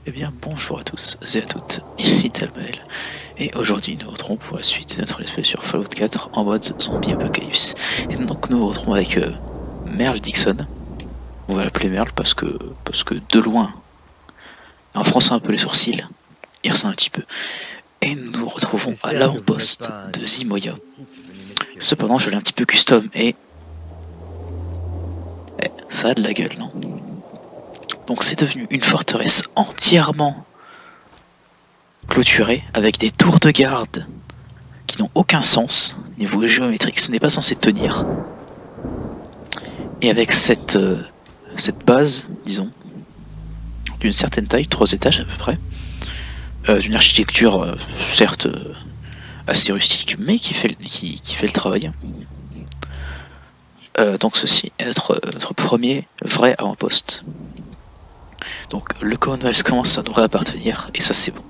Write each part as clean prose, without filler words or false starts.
Eh bien bonjour à tous et à toutes, ici Talmael, et aujourd'hui nous retrouvons pour la suite de notre let's play sur Fallout 4 en mode zombie apocalypse. Et donc nous retrouvons avec Merle Dixon, on va l'appeler Merle parce que de loin, en fronçant un peu les sourcils, il ressemble un petit peu. Et nous nous retrouvons à l'avant-poste de Zimoya. Cependant je l'ai un petit peu custom et... ça a de la gueule, non? Donc c'est devenu une forteresse entièrement clôturée avec des tours de garde qui n'ont aucun sens niveau géométrique, ce n'est pas censé tenir. Et avec cette base, disons, d'une certaine taille, 3 étages à peu près, d'une architecture certes assez rustique, mais qui fait le travail. Donc ceci est notre premier vrai avant-poste. Donc le Commonwealth commence à nous réappartenir, et ça c'est bon.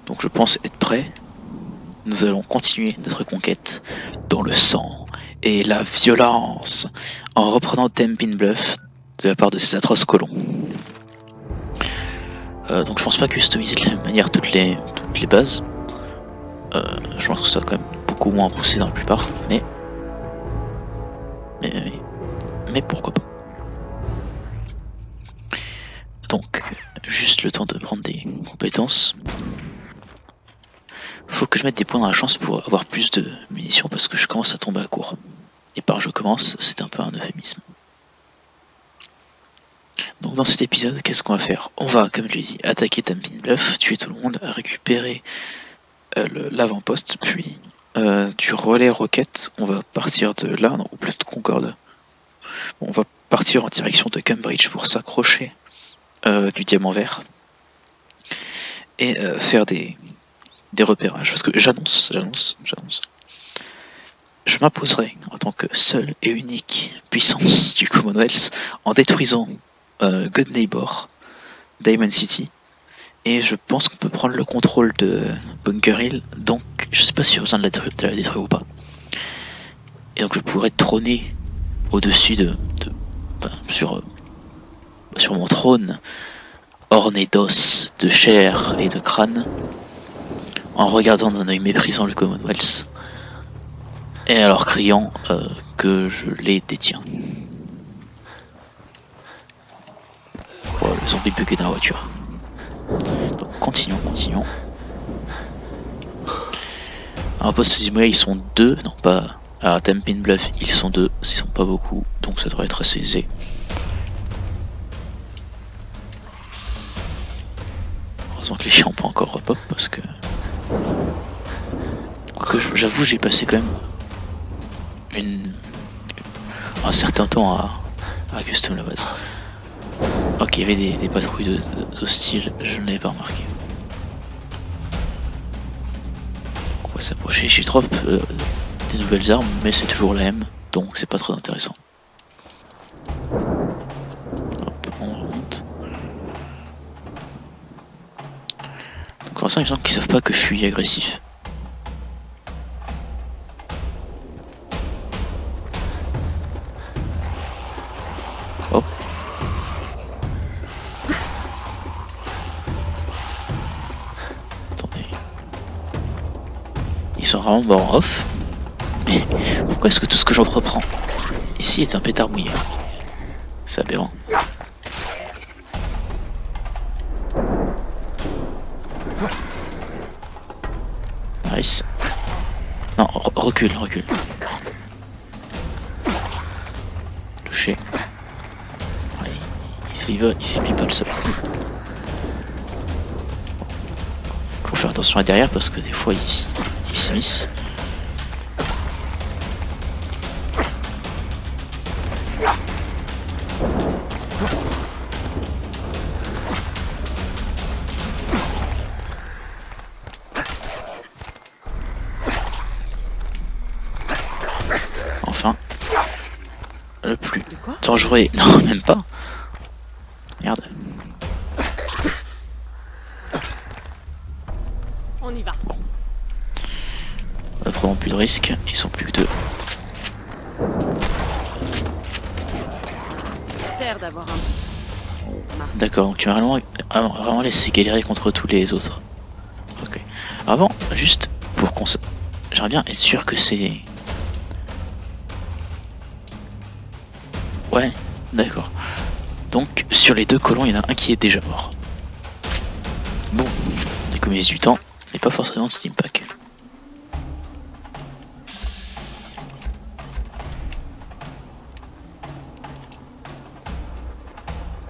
Donc je pense être prêt. Nous allons continuer notre conquête dans le sang et la violence, en reprenant Tenpin Bluff de la part de ces atroces colons. Donc je pense pas customiser de la même manière toutes les bases. Je pense que ça va quand même beaucoup moins poussé dans la plupart, mais pourquoi pas. Donc juste le temps de prendre des compétences. Faut que je mette des points dans la chance pour avoir plus de munitions parce que je commence à tomber à court. Et par je commence, c'est un peu un euphémisme. Donc dans cet épisode, qu'est-ce qu'on va faire? On va, comme je l'ai dit, attaquer Tenpin Bluff, tuer tout le monde, récupérer l'avant-poste, puis du relais roquette, on va partir de là, non, ou plutôt de Concorde. Bon, on va partir en direction de Cambridge pour s'accrocher du diamant vert et faire des repérages, parce que j'annonce, je m'imposerai en tant que seule et unique puissance du Commonwealth en détruisant Good Neighbor, Diamond City, et je pense qu'on peut prendre le contrôle de Bunker Hill, donc je sais pas si j'ai besoin de la détruire ou pas. Et donc je pourrais trôner au-dessus sur mon trône, orné d'os, de chair et de crâne, en regardant d'un œil méprisant le Commonwealth, et alors criant que je les détiens. Oh, le zombie bugué dans la voiture. Donc continuons. À un poste Zimoya, ils sont 2, non pas à Tenpin Bluff, ils sont 2, ils sont pas beaucoup, donc ça devrait être assez aisé. Heureusement que les chiens n'ont pas encore repop parce que j'avoue j'ai passé quand même un certain temps à custom la base. Ok, il y avait des patrouilles hostiles, je ne l'avais pas remarqué. Donc on va s'approcher, j'ai drop des nouvelles armes, mais c'est toujours la même, donc c'est pas très intéressant. Hop, on remonte. Donc pour l'instant, il y a des gens qui savent pas que je suis agressif. Hop. Attendez. Ils sont vraiment morts off. Mais pourquoi est-ce que tout ce que j'entreprends ici est un pétard mouillé? C'est aberrant. Nice. Non, recule. Touché. Ouais, il fait pas le seul. Faut faire attention à derrière parce que des fois il s'immisce. Enfin, le plus dangereux. Non, même pas. Merde. On y va. Bon. Prenons plus de risques, ils sont plus que 2. Ça sert d'avoir un marche. D'accord, donc tu m'as vraiment laissé galérer contre tous les autres. Ok. Avant, juste pour qu'on se... J'aimerais bien être sûr que c'est... Ouais, d'accord. Donc, sur les deux colons, il y en a un qui est déjà mort. Bon, on économise du temps, mais pas forcément de Steam Pack.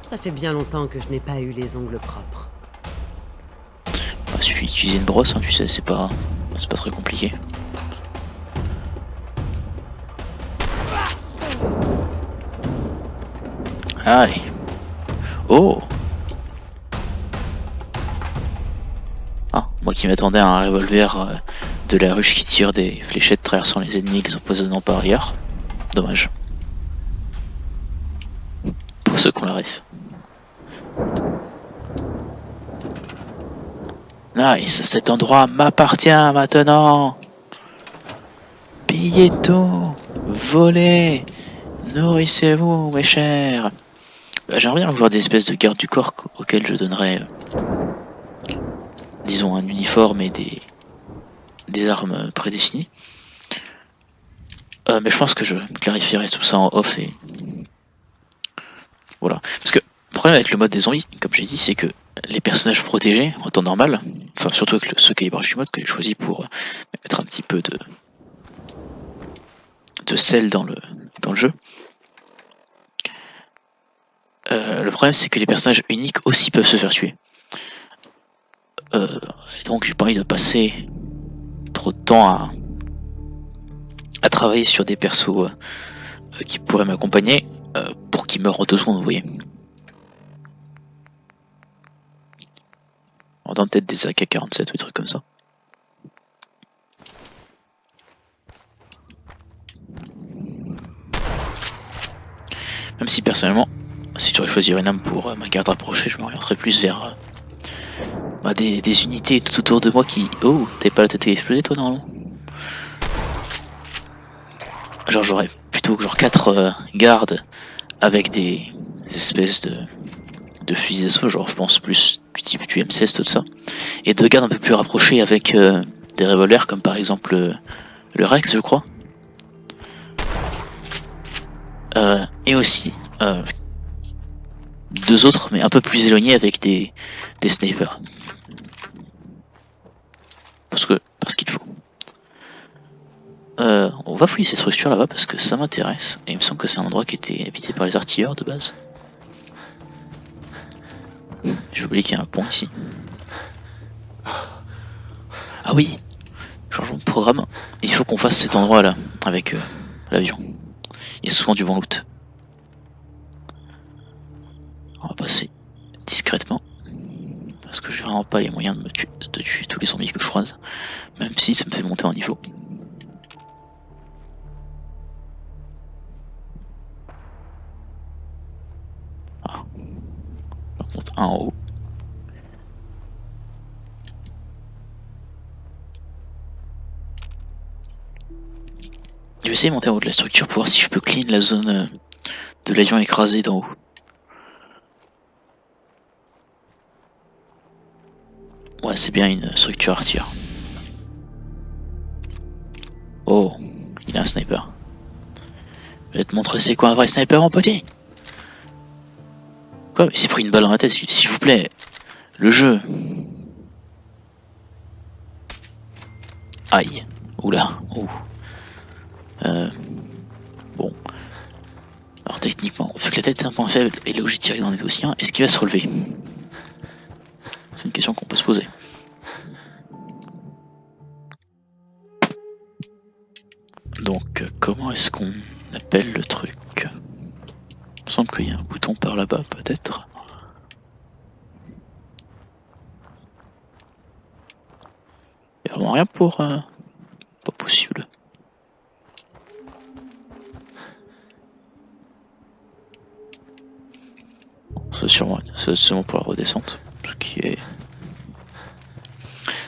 Ça fait bien longtemps que je n'ai pas eu les ongles propres. Bah, suffit d'utiliser une brosse, hein, tu sais, c'est pas très compliqué. Allez. Oh. Ah, moi qui m'attendais à un revolver de la ruche qui tire des fléchettes traversant les ennemis, les empoisonnant par ailleurs. Dommage. Pour ceux qu'on la ref. Nice, cet endroit m'appartient maintenant. Pillez tout, volez, nourrissez-vous, mes chers. J'aimerais bien avoir des espèces de gardes du corps auxquels je donnerais, disons, un uniforme et des armes prédéfinies. Mais je pense que je clarifierai tout ça en off et voilà. Parce que le problème avec le mode des zombies, comme j'ai dit, c'est que les personnages protégés en temps normal, enfin surtout avec ce calibrage du mode que j'ai choisi pour mettre un petit peu de sel dans le jeu. Le problème c'est que les personnages uniques aussi peuvent se faire tuer. Et donc j'ai pas envie de passer trop de temps à travailler sur des persos qui pourraient m'accompagner pour qu'ils meurent en 2 secondes, vous voyez. En donnant peut-être des AK-47 ou des trucs comme ça. Même si personnellement, si j'aurais choisi une arme pour ma garde rapprochée, je m'orienterais plus vers des unités tout autour de moi qui... Oh, t'avais pas la tête explosée toi normalement? Genre j'aurais plutôt que genre 4 gardes avec des espèces de fusils d'assaut, genre je pense plus du type du M16, tout ça. Et 2 gardes un peu plus rapprochés avec des revolvers comme par exemple le Rex je crois. Et aussi 2 autres mais un peu plus éloignés avec des snipers. Parce qu'il faut. On va fouiller cette structure là-bas parce que ça m'intéresse. Et il me semble que c'est un endroit qui était habité par les artilleurs de base. J'ai oublié qu'il y a un pont ici. Ah oui, changeons de programme. Il faut qu'on fasse cet endroit là avec l'avion. Il y a souvent du bon loot. On va passer discrètement. Parce que j'ai vraiment pas les moyens de tuer tous les zombies que je croise. Même si ça me fait monter en niveau. Ah. J'en monte un en haut. Je vais essayer de monter en haut de la structure pour voir si je peux clean la zone de l'avion écrasé d'en haut. Ouais, c'est bien une structure artillerie. Oh, il a un sniper. Je vais te montrer c'est quoi un vrai sniper mon petit. Quoi, mais il s'est pris une balle dans la tête, s'il vous plaît. Le jeu. Aïe. Oula. Ouh. Bon. Alors techniquement, vu que la tête est un point faible et là où j'ai tiré dans les dossiers, est-ce qu'il va se relever? C'est une question qu'on peut se poser. Donc, comment est-ce qu'on appelle le truc? Il me semble qu'il y a un bouton par là-bas, peut-être. Il n'y a vraiment rien pour... pas possible. C'est seulement pour la redescente.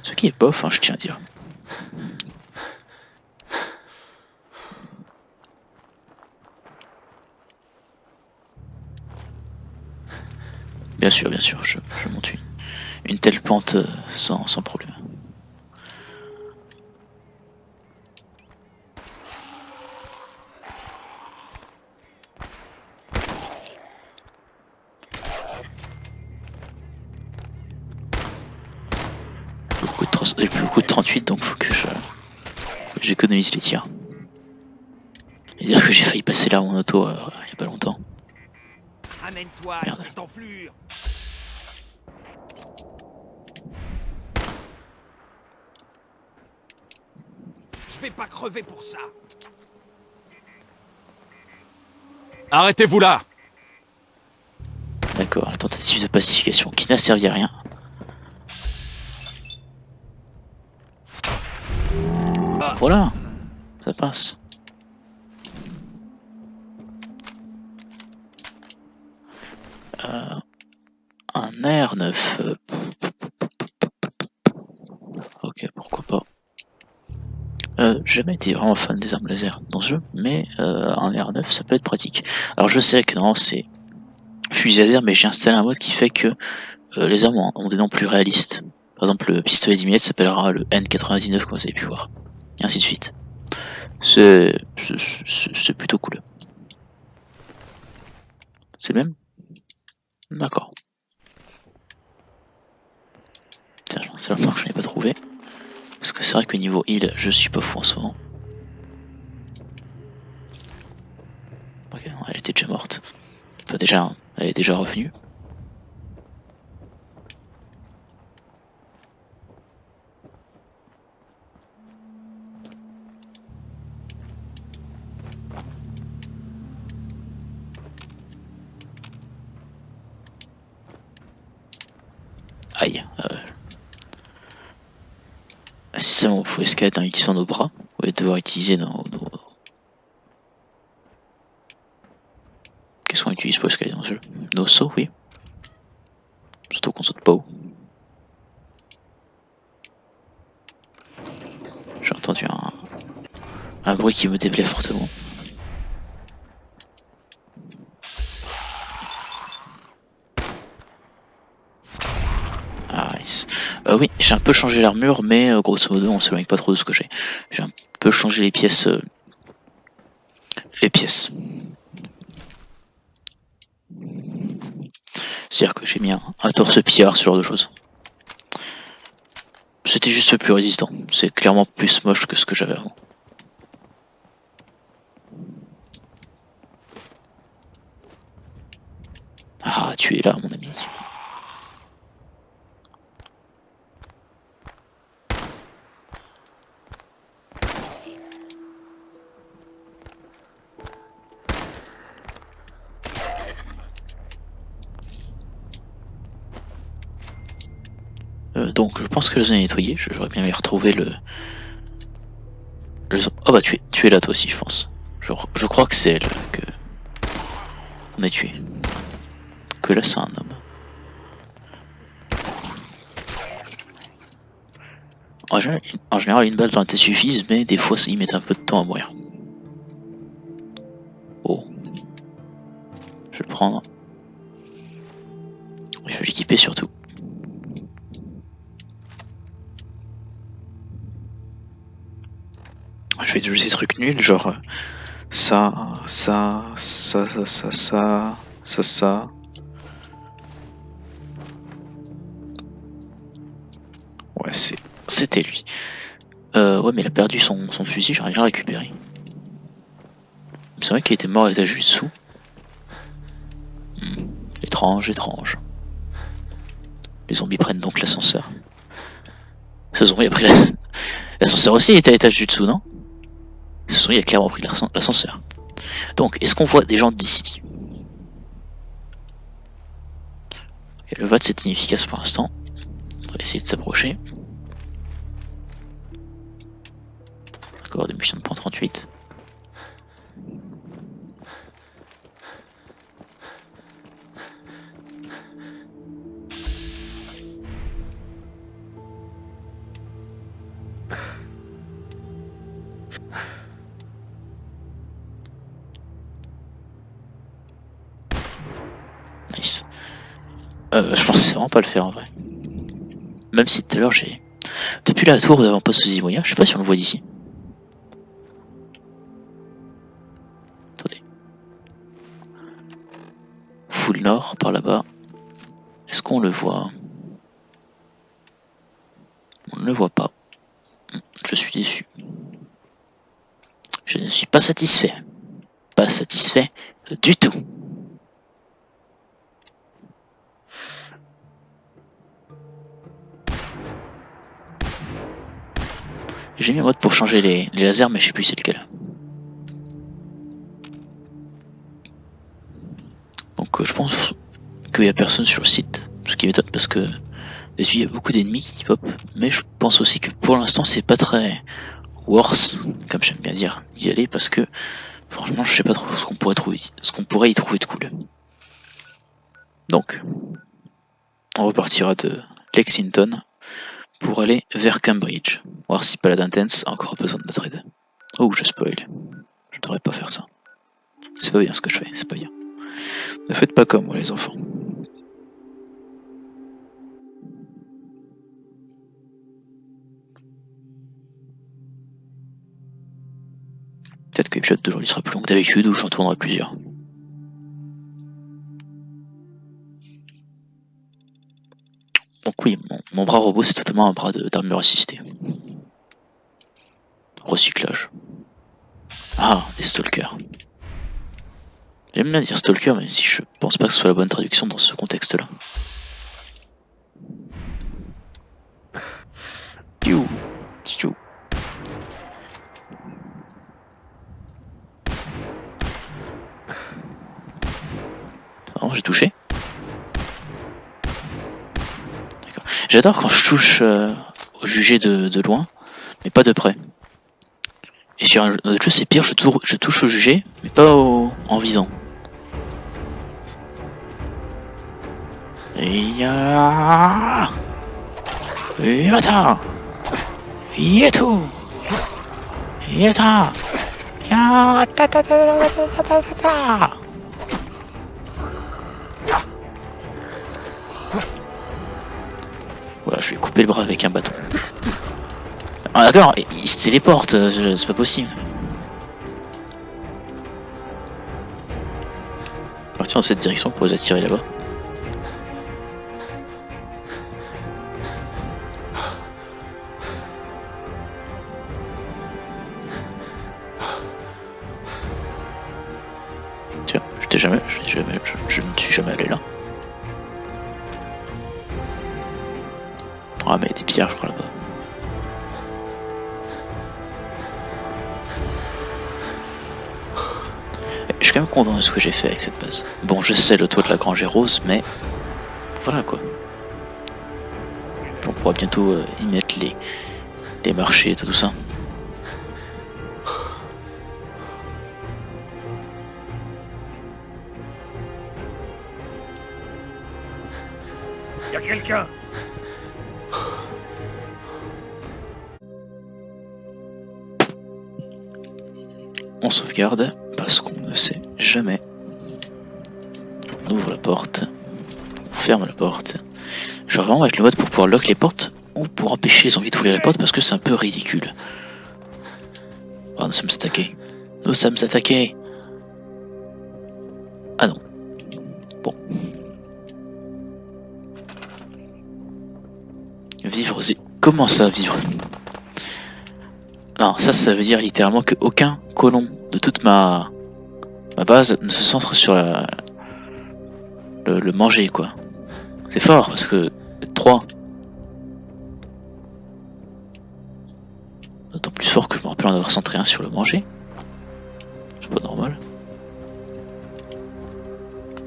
Ce qui est bof, hein, je tiens à dire. bien sûr, je monte une telle pente sans problème. J'ai plus beaucoup de 38, donc faut que j'économise les tirs. Et dire que j'ai failli passer là en auto il y a pas longtemps. Amène-toi, espèce d'enflure. Je vais pas crever pour ça. Arrêtez-vous là! D'accord, la tentative de pacification qui n'a servi à rien. Voilà, ça passe. Un AR9. Ok, pourquoi pas. J'ai jamais été vraiment fan des armes laser dans ce jeu, mais un AR9 ça peut être pratique. Alors je sais que normalement c'est fusil laser, mais j'ai installé un mode qui fait que les armes ont des noms plus réalistes. Par exemple, le pistolet 10 mm s'appellera le N99, comme vous avez pu voir. Et ainsi de suite. C'est plutôt cool. C'est le même? D'accord. Tiens, c'est longtemps que je n'ai pas trouvé. Parce que c'est vrai que niveau heal, je suis pas fou en ce moment. Ok, non, elle était déjà morte. Enfin déjà, elle est déjà revenue. Aïe. Si seulement on pouvait escalader en utilisant nos bras, au lieu de devoir utiliser nos... Qu'est-ce qu'on utilise pour escalader dans ce jeu? Nos sauts, oui. Surtout qu'on saute pas haut. J'ai entendu un bruit qui me déplaît fortement. Ah, nice. Oui, j'ai un peu changé l'armure, mais grosso modo, on s'éloigne pas trop de ce que j'ai. J'ai un peu changé les pièces. C'est-à-dire que j'ai mis un torse pillard, ce genre de choses. C'était juste plus résistant. C'est clairement plus moche que ce que j'avais avant. Ah, tu es là, mon ami. Donc, je pense que je les ai nettoyés. J'aurais bien aimé retrouver le... Oh bah, tu es là, toi aussi, je pense. Je crois que c'est elle que... On a tué. Que là, c'est un homme. En général, une balle dans la tête suffise, mais des fois, ils mettent un peu de temps à mourir. Oh. Je vais le prendre. Il faut l'équiper surtout. Je vais juste des trucs nuls, genre ça. Ouais, c'était lui. Ouais, mais il a perdu son fusil, j'aurais bien récupéré. C'est vrai qu'il était mort à l'étage juste dessous. Étrange, étrange. Les zombies prennent donc l'ascenseur. Ce zombie a pris l'ascenseur aussi, il était à l'étage du dessous, non? Ce zombie a clairement pris l'ascenseur. Donc, est-ce qu'on voit des gens d'ici? Okay, le vote c'est inefficace pour l'instant. On va essayer de s'approcher. Encore des missions de point 38. Nice. Je pensais vraiment pas le faire en vrai. Même si tout à l'heure j'ai... Depuis la tour d'avant-poste Zimoya, je sais pas si on le voit d'ici. Attendez. Full nord par là-bas. Est-ce qu'on le voit? On ne le voit pas. Je suis déçu. Je ne suis pas satisfait. Pas satisfait du tout. J'ai mis un mode pour changer les lasers, mais je sais plus c'est lequel. Donc je pense qu'il n'y a personne sur le site. Ce qui m'étonne parce que il y a beaucoup d'ennemis qui pop. Mais je pense aussi que pour l'instant c'est pas très worse, comme j'aime bien dire, d'y aller parce que franchement je sais pas trop ce qu'on pourrait trouver, ce qu'on pourrait y trouver de cool. Donc on repartira de Lexington pour aller vers Cambridge. Voir si Paladin Tense a encore besoin de notre aide. Oh, je spoil. Je devrais pas faire ça. C'est pas bien ce que je fais, c'est pas bien. Ne faites pas comme moi les enfants. Peut-être que l'épisode d'aujourd'hui sera plus long que d'habitude ou j'en tournerai plusieurs. Donc oui, mon bras robot c'est totalement un bras d'armure assistée. Recyclage. Ah, des stalkers. J'aime bien dire stalker même si je pense pas que ce soit la bonne traduction dans ce contexte-là. Piou, piou. Non, j'ai touché. D'accord. J'adore quand je touche au jugé de loin, mais pas de près. Et sur un autre jeu, c'est pire, je touche au jugé, mais pas en visant. Ya Yata Yetu Yata Ya ta ta ta ta ta ta ta ta. Voilà, je vais couper le bras avec un bâton. Ah d'accord, il se téléporte, c'est pas possible. Partir dans cette direction pour les attirer là-bas. Tiens, je ne suis jamais allé là. Ah mais il y a des pierres je crois là-bas. Je suis quand même content de ce que j'ai fait avec cette base. Bon, je sais le toit de la grange est rose, mais voilà quoi. On pourra bientôt y mettre les marchés et tout ça. Y'a quelqu'un? On sauvegarde parce qu'on ne sait jamais. On ouvre la porte, on ferme la porte. Je vais vraiment mettre le mode pour pouvoir lock les portes ou pour empêcher les zombies d'ouvrir les portes parce que c'est un peu ridicule. Oh, nous sommes attaqués. Nous sommes attaqués. Ah non. Bon. Vivre, comment ça vivre? Non, ça veut dire littéralement que aucun colon de toute ma base ne se centre sur le manger quoi. C'est fort parce que 3. D'autant plus fort que je me rappelle en avoir centré un sur le manger. C'est pas normal.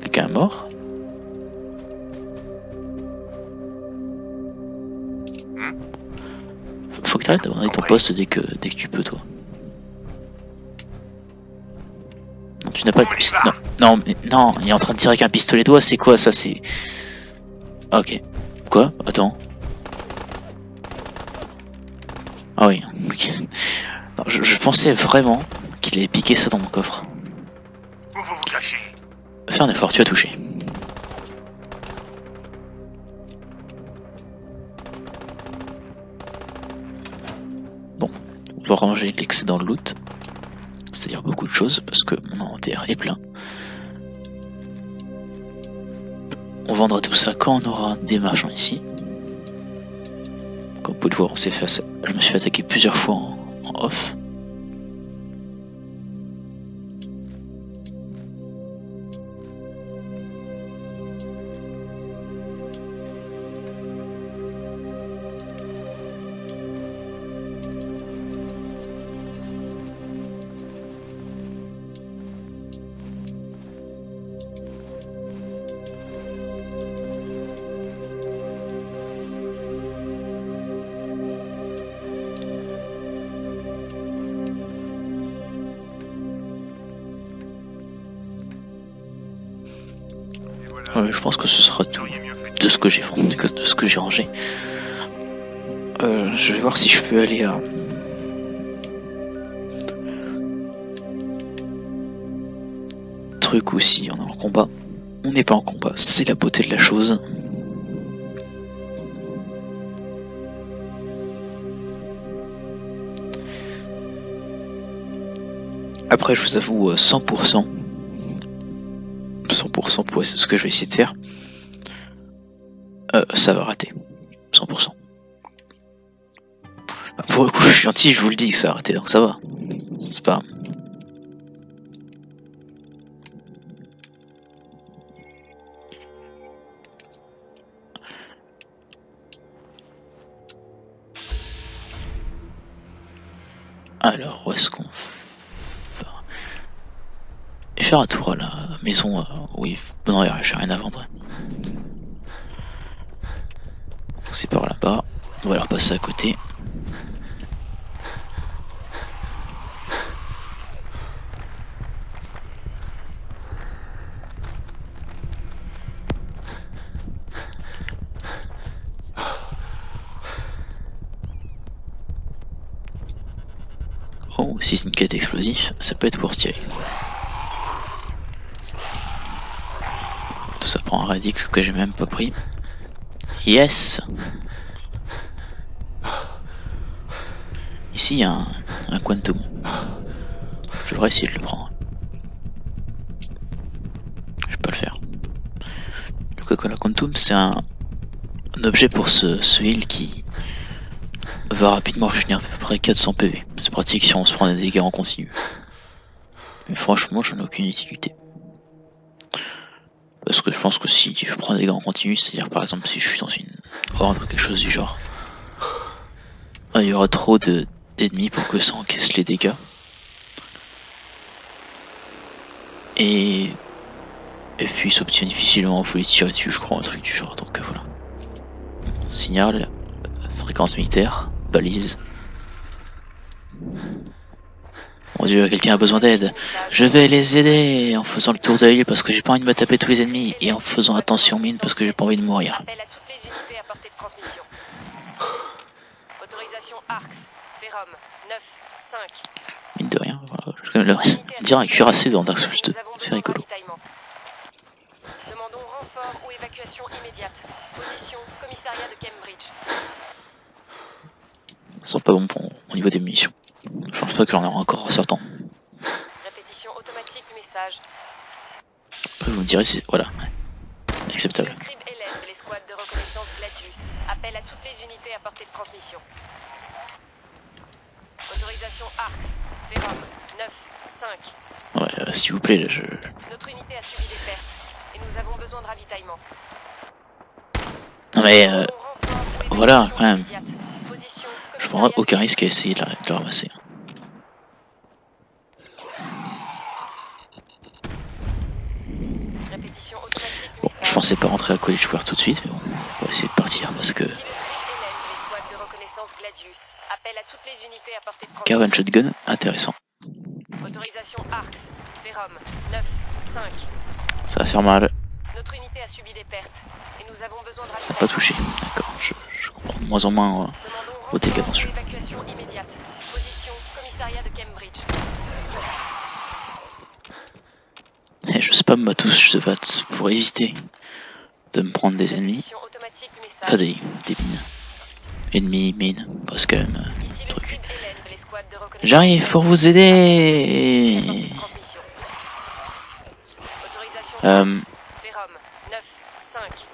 Quelqu'un est mort? Faut que t'arrêtes d'abandonner ton poste dès que tu peux toi. Non, tu n'as pas de pistolet. Non, non, mais non, il est en train de tirer avec un pistolet doigt, c'est quoi ça? C'est. Ok. Quoi? Attends. Ah oui, ok. Non, je pensais vraiment qu'il avait piqué ça dans mon coffre. Où vous vous cachez? Fais un effort, tu as touché. pour ranger l'excédent de loot, c'est-à-dire beaucoup de choses parce que mon inventaire est plein. On vendra tout ça quand on aura des marchands ici. Comme vous pouvez le voir, je me suis fait attaquer plusieurs fois en off. Je pense que ce sera tout de ce que j'ai rangé. Je vais voir si je peux aller à truc ou si on est en combat. On n'est pas en combat, c'est la beauté de la chose. Après, je vous avoue, 100% pour ce que je vais essayer de faire, ça va rater. 100%. Pour le coup, je suis gentil, je vous le dis que ça va rater, donc ça va. C'est pas... Alors, où est-ce qu'on... Et faire un tour à la maison, oui, non, j'ai rien à vendre. C'est par là-bas, on va leur passer à côté. Oh, si c'est une quête explosif, ça peut être pour stylé. Tout ça prend un radix que j'ai même pas pris. Yes! Ici il y a un quantum. Je devrais essayer de le prendre. Je peux pas le faire. Le Coca-Cola Quantum, c'est un objet pour ce heal qui va rapidement régénérer à peu près 400 PV. C'est pratique si on se prend des dégâts en continu. Mais franchement, j'en ai aucune utilité. Parce que je pense que si je prends des dégâts en continu, c'est-à-dire par exemple si je suis dans une horde ou quelque chose du genre, il y aura trop d'ennemis pour que ça encaisse les dégâts. Et puis il s'obtient difficilement, il faut les tirer dessus, je crois, un truc du genre, donc voilà. Signal, fréquence militaire, balise. Mon dieu, quelqu'un a besoin d'aide. Je vais les aider en faisant le tour de l'île parce que j'ai pas envie de me taper tous les ennemis et en faisant attention mine parce que j'ai pas envie de mourir. Appel à toutes les unités à portée de transmission. Autorisation ARX, Ferrum, 9, 5. Mine de rien, voilà. Je vais le dire un cuirassé dans Dark Souls 2, c'est rigolo. Demandons renfort ou évacuation immédiate. Position, commissariat de Cambridge. Ça sent pas bon au niveau des munitions. Je pense pas que j'en aurai encore en sortant. Répétition automatique du message. Après vous me direz si... voilà. Acceptable. Le scribe Hélène de l'escouade de reconnaissance Gladius. Appel à toutes les unités à portée de transmission. Autorisation ARX, Ferrum, 9, 5. Ouais, s'il vous plaît, là, je... Notre unité a subi des pertes et nous avons besoin de ravitaillement. Non mais voilà, quand même. Immédiate. Position, Je prendrai aucun risque à essayer de le ramasser. Répétition automatique du message. Je pensais pas rentrer à College Square tout de suite, mais bon, on va essayer de partir parce que... Si le scribe Hélène de l'escouade de reconnaissance Gladius. Appel à toutes les unités à portée de transmission. Caravan Shotgun, intéressant. Autorisation ARX, Ferrum, 9, 5. Ça va faire mal. Notre unité a subi des pertes et nous avons besoin de Ça va ravitaillement. pas toucher, d'accord. Je comprends de moins en moins Demandons au dégâts dans renfort ce ou jeu. évacuation immédiate. Position, commissariat de Cambridge. Et je spam ma touche de VATS pour éviter de me prendre des ennemis. Répétition automatique du message. Enfin des mines. Ennemis, mines, parce que même... Ici le truc. scribe Hélène de l'escouade Escouade de reconnaissance. J'arrive pour vous aider. Transmission. Autorisation. Euh, Ferrum 9 5.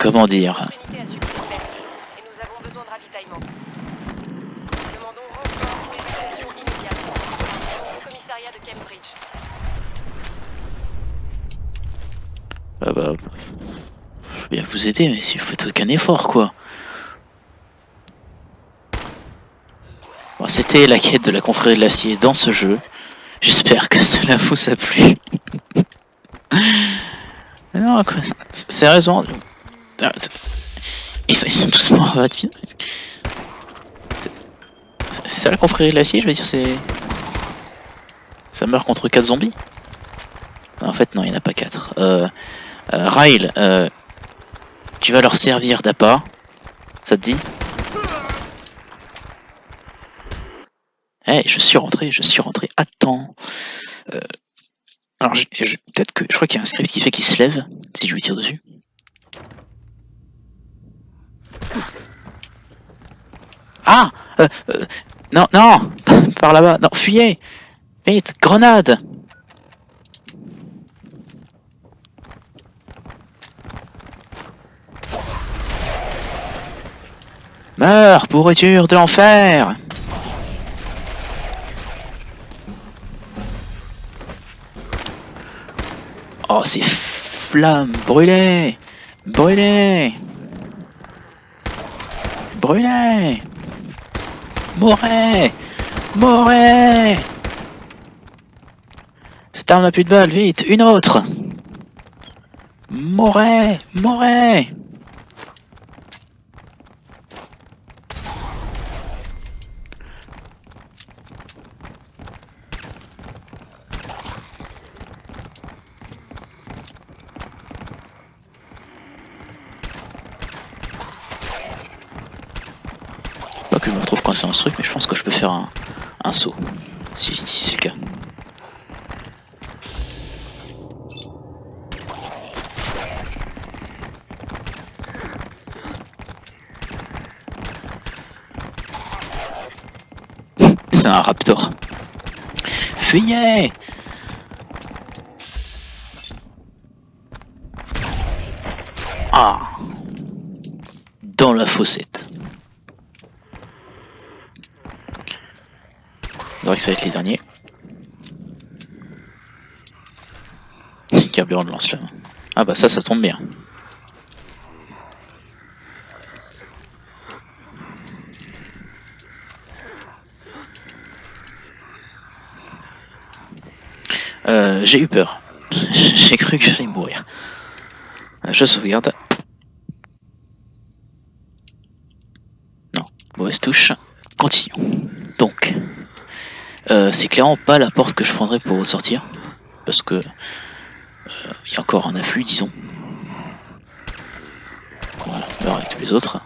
comment dire? Notre unité a subi des pertes et nous avons besoin de ravitaillement. Demandons renfort et évacuation immédiate. Position au commissariat de Cambridge. Bah, je veux bien vous aider, mais si vous faites aucun effort, quoi. Bon, c'était la quête de la confrérie de l'acier dans ce jeu. J'espère que cela vous a plu. Non, quoi. Sérieusement. Ils sont tous morts à votre vie. C'est ça la confrérie de l'acier, je veux dire, c'est. Ça meurt contre 4 zombies? En fait, non, il n'y en a pas 4. Ryle, tu vas leur servir d'appât. Ça te dit? Eh, je suis rentré. Attends. Alors, peut-être que. Je crois qu'il y a un script qui fait qu'il se lève si je lui tire dessus. Ah non, non. Par là-bas. Non, fuyez. Vite, grenade. Meurs, pourriture de l'enfer. Oh, ces flammes. Brûlez. Brûlez. Brûlez. Mourez. Mourez. Cette arme n'a plus de balles, vite, une autre. Mourez. Mourez. Pas que je me retrouve coincé dans ce truc, mais je pense que je peux faire un saut. Si c'est le cas. C'est un raptor. Fuyez! Ah! Dans la fossette. C'est vrai que ça va être les derniers. Carburant de lance-flamme. Ah bah ça tombe bien. J'ai eu peur. J'ai cru que j'allais mourir. Je sauvegarde. Non, mauvaise touche. Continuons. Donc, c'est clairement pas la porte que je prendrais pour sortir. Parce que il y a encore un afflux, disons. Voilà, alors avec tous les autres.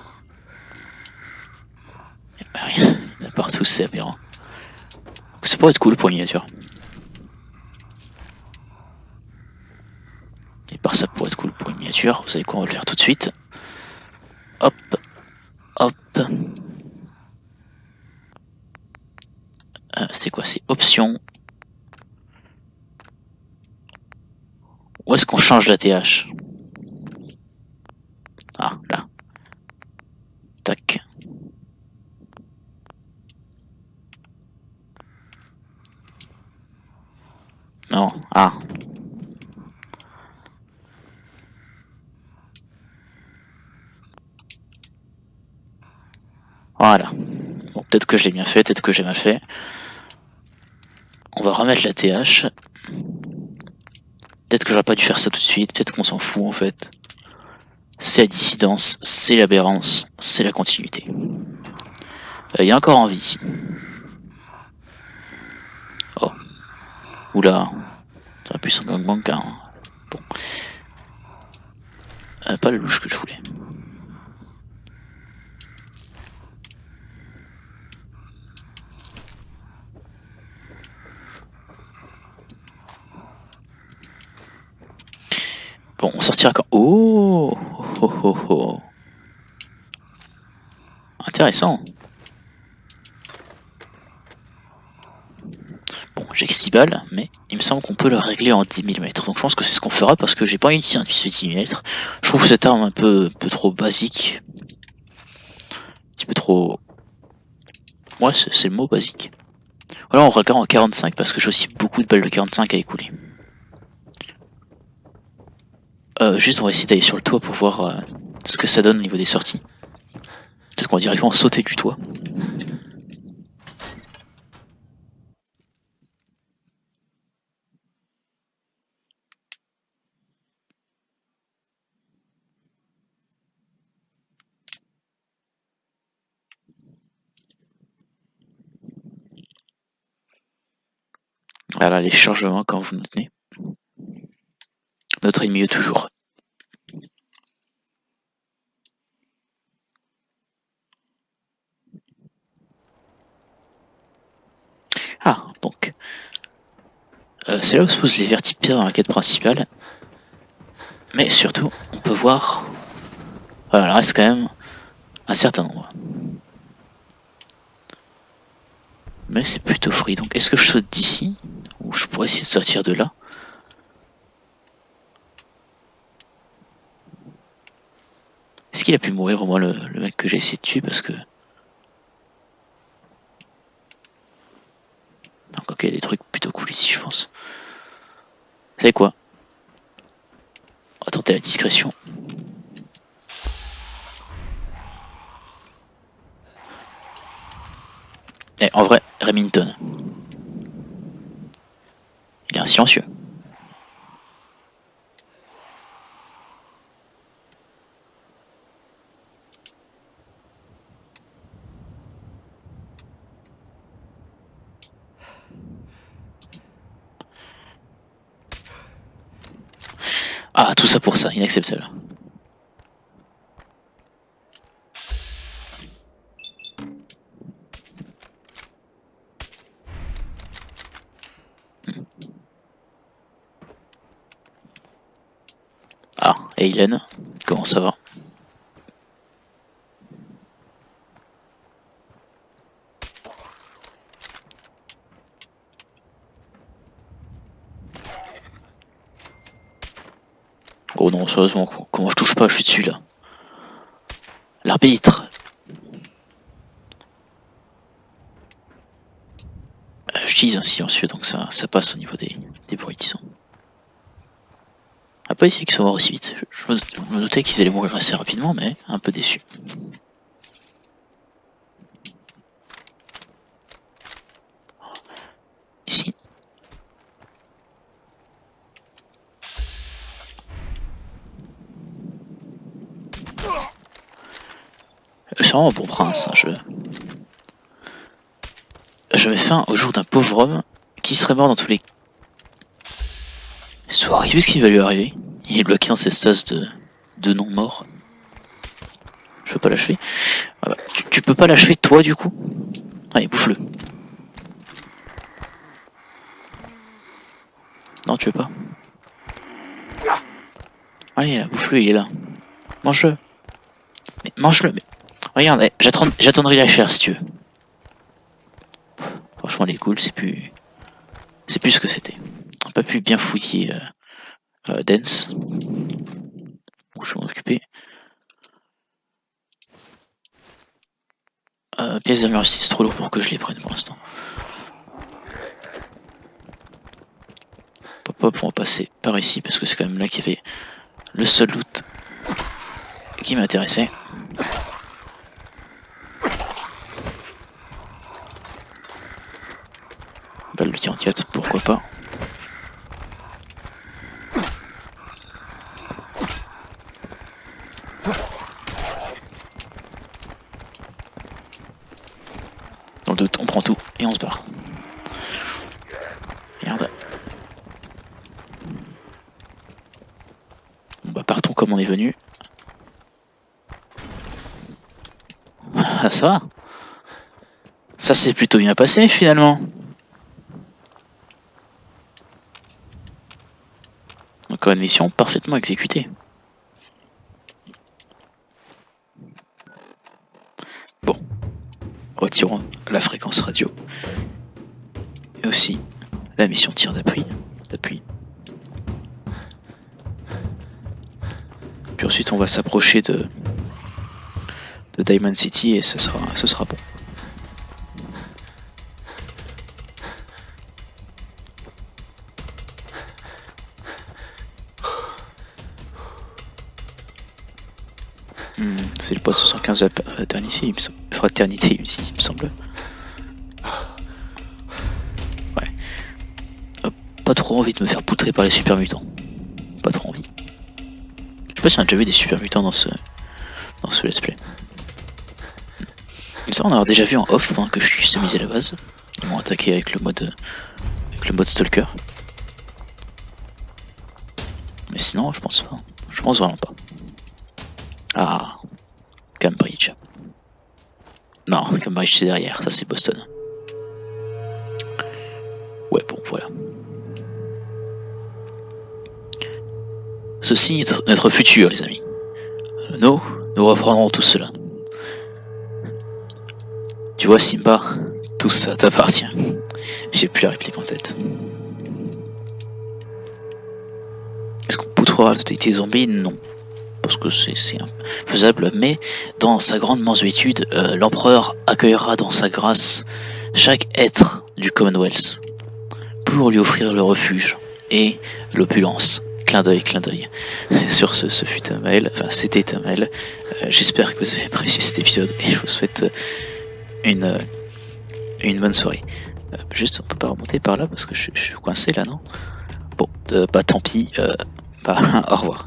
Il n'y a rien. Il y en a partout, c'est aberrant. Donc, ça pourrait être cool pour une miniature. Et par ça pourrait être cool pour une miniature. Vous savez quoi, on va le faire tout de suite. Hop. Hop. C'est quoi? C'est options. Où est-ce qu'on change la TH? Ah, là. Tac. Non, ah. Voilà. Bon, peut-être que je l'ai bien fait, peut-être que j'ai mal fait. On va remettre la TH. Peut-être que j'aurais pas dû faire ça tout de suite, peut-être qu'on s'en fout en fait. C'est la dissidence, c'est l'aberrance, c'est la continuité. Il y a encore envie ici. Oh. Oula. Ça aurait pu s'en gangbang, hein. Bon. Pas le louche que je voulais. Bon, on sortira quand... Oh, oh, oh, oh, intéressant. j'ai que 6 balles, mais il me semble qu'on peut le régler en 10 mm. Donc je pense que c'est ce qu'on fera parce que j'ai pas envie d'utiliser un pistolet 10 mm. Je trouve cette arme un peu trop basique. Un petit peu trop... Ouais, c'est le mot basique. Voilà, on regarde en 45 parce que j'ai aussi beaucoup de balles de 45 à écouler. Juste, on va essayer d'aller sur le toit pour voir ce que ça donne au niveau des sorties. Peut-être qu'on va directement sauter du toit. Voilà les chargements quand vous nous tenez. Notre ennemi est toujours. Ah, donc. C'est là où se posent les vertipères dans la quête principale. Mais surtout, on peut voir. Voilà, il reste quand même un certain nombre. Mais c'est plutôt free. Donc est-ce que je saute d'ici? Ou je pourrais essayer de sortir de là? Est-ce qu'il a pu mourir au moins le mec que j'ai essayé de tuer? Parce que... Donc ok, il y a des trucs plutôt cool ici, je pense. Vous savez quoi? On va tenter la discrétion. Et en vrai, Remington. Il est un silencieux. Ah, tout ça pour ça, inacceptable. Ah, Hélène, comment ça va? Oh non, sérieusement, comment je touche pas, je suis dessus là. L'arbitre. J'utilise un silencieux, donc ça passe au niveau des bruits, disons. Ah, pas ici qu'ils sont morts aussi vite. Je me doutais qu'ils allaient mourir assez rapidement, mais un peu déçu. Ici. C'est vraiment un bon prince, hein, je mets fin au jour d'un pauvre homme qui serait mort dans tous les... C'est horrible ce qui va lui arriver. Il est bloqué dans cette sas de non-mort. Je peux pas l'achever. Ah bah, tu peux pas l'achever toi du coup? Allez, bouffe-le. Non, tu veux pas. Allez, là, bouffe-le, il est là. Mange-le. Mais mange-le, mais... Regarde, j'attendrai la chair si tu veux. Franchement, il est cool, c'est plus ce que c'était. On n'a pas pu bien fouiller Dance. Bon, je vais m'en occuper. Pièce d'armure ici, c'est trop lourd pour que je les prenne pour l'instant. Hop hop, on va passer par ici parce que c'est quand même là qu'il y avait le seul loot qui m'intéressait. Balle de 44, pourquoi pas. Dans le doute, on prend tout et on se barre. Merde. Bon bah partons comme on est venu. Ah, ça va. Ça s'est plutôt bien passé finalement. Encore une mission parfaitement exécutée. Bon, retirons la fréquence radio. Et aussi La mission tir d'appui. Puis ensuite on va s'approcher de Diamond City et ce sera bon. C'est le poste 75 de la fraternité ici, il me semble. Ouais. Pas trop envie de me faire poutrer par les super mutants. Pas trop envie. Je sais pas si on a déjà vu des super mutants dans ce let's play. Comme ça, on a déjà vu en off pendant que je customisais la base. Ils m'ont attaqué avec le mode Stalker. Mais sinon, je pense pas. Je pense vraiment pas. Ah, Cambridge. Non, Cambridge c'est derrière, ça c'est Boston. Ouais, bon, voilà. Ceci est notre futur, les amis. Nous reprendrons tout cela. Tu vois, Simba, tout ça t'appartient. J'ai plus la réplique en tête. Est-ce qu'on poutrera la totalité des zombies? Non. Parce que c'est faisable, mais dans sa grande mansuétude, l'empereur accueillera dans sa grâce chaque être du Commonwealth pour lui offrir le refuge et l'opulence. Clin d'œil. Sur ce fut un mail, enfin c'était un mail. J'espère que vous avez apprécié cet épisode et je vous souhaite une bonne soirée. Juste, on peut pas remonter par là parce que je suis coincé là, non? Bon, bah tant pis, au revoir.